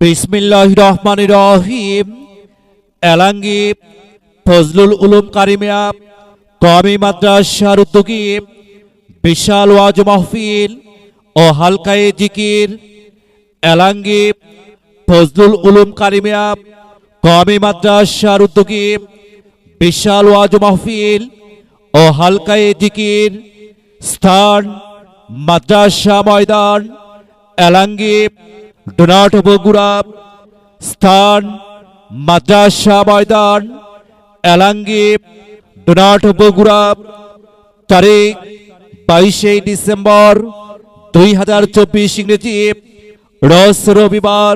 বিসমিল্লাহির রহমানির রহিম। এলাঙ্গি ফজলুল উলুম কারিমিয়া কওমি মাদ্রাসার উদ্যোগে বিশাল ওয়াজ মাহফিল ও হালকায়ে জিকির। এলাঙ্গি ফজলুল উলুম কারিমিয়া কওমি মাদ্রাসার উদ্যোগে বিশাল ওয়াজ মাহফিল ও হালকায়ে জিকির। স্থান মাদ্রাসা ময়দান, এলাঙ্গি ডোনাট বগুড়া। স্থান মাদ্রাসা ময়দান, এলাঙ্গি ডোনাট বগুড়া। তারিখ 22শে ডিসেম্বর 2024 ইংরেজি, রোজ রবিবার।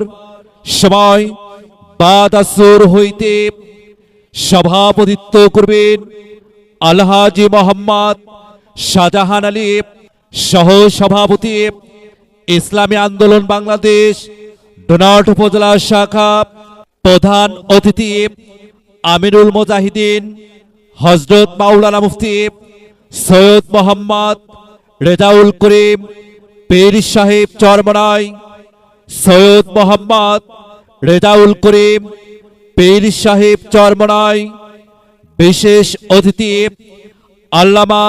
সময় বাদ আসর হইতে। সভাপতিত্ব করবেন আলহাজি মোহাম্মদ শাহজাহান আলী, সহ সভাপতি ইসলামী আন্দোলন বাংলাদেশ ডোনাট উপজেলা শাখা। প্রধান অতিথি আমিরুল মুজাহিদিন হযরত মাওলানা মুফতি সৈয়দ মোহাম্মদ রেজাউল করিম পীর সাহেব চরমনাই। সৈয়দ মোহাম্মদ রেজাউল করিম পীর সাহেব চরমনাই। বিশেষ অতিথি আল্লামা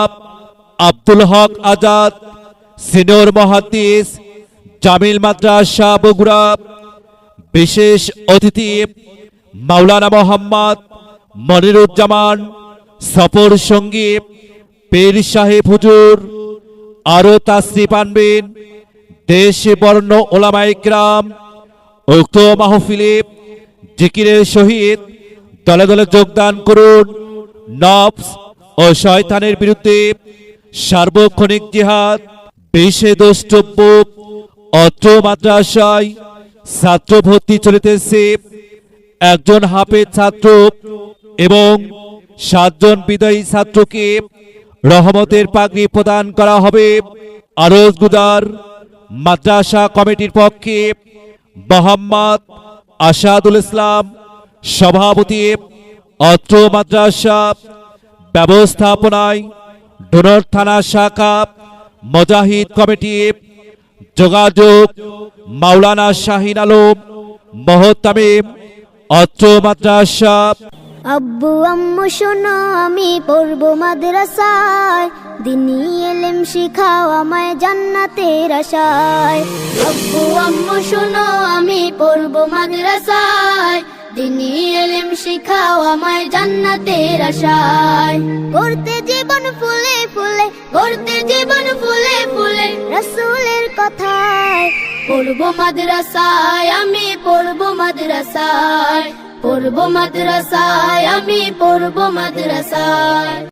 আব্দুল হক আজাদ, সিনিয়র মুহাদ্দিস, জামিল মাদ্রাসা বগুড়া। বিশেষ অতিথি মাওলানা মোহাম্মদ মনিরুজ্জামান, সফর সঙ্গী পীর সাহেব হুজুর। আরো তাশরিফ আনবেন দেশে বর্ণ ওলামায়ে কিরাম। উক্ত মাহফিলে জিকিরের সহিত দলে দলে যোগদান করুন। নফস ও শয়তানের বিরুদ্ধে সার্বক্ষণিক জিহাদ। বেশে দ্রষ্টব্য অত্র মাদ্রাসায় ছাত্র ভর্তি চলিতেছে। একজন হাফেজ ছাত্র এবং 7 জন বিদায়ী ছাত্রকে রহমতের পাগড়ি প্রদান করা হবে। আরজ গুজার মাদ্রাসা কমিটির পক্ষে মোহাম্মদ আসাদুল ইসলাম, সভাপতি অত্র মাদ্রাসা। ব্যবস্থাপনায় ডোনাট থানা শাখা মুজাহিদ কমিটি। যোগাযোগ মাওলানা শাহিন আলম মোহতামিম, অত্র মাদ্রাসা। আব্বু আম্মু শোনো, আমি পড়বো মাদ্রাসায়, দিনী ইলম শিখাও আমায় জান্নাতের আশায়। আব্বু আম্মু শোনো, আমি পড়বো মাদ্রাসায়, দিনী ইলম শিখাও আমায় জান্নাতের আশায়। গড়তে জীবন ফুলে ফুলে, গড়তে জীবন ফুলে ফুলে রাসূলের কথায়। পড়বো মাদ্রাসায়, আমি পড়বো মাদ্রাসায়, পড়বো মাদ্রাসায়, আমি পড়বো মাদ্রাসায়।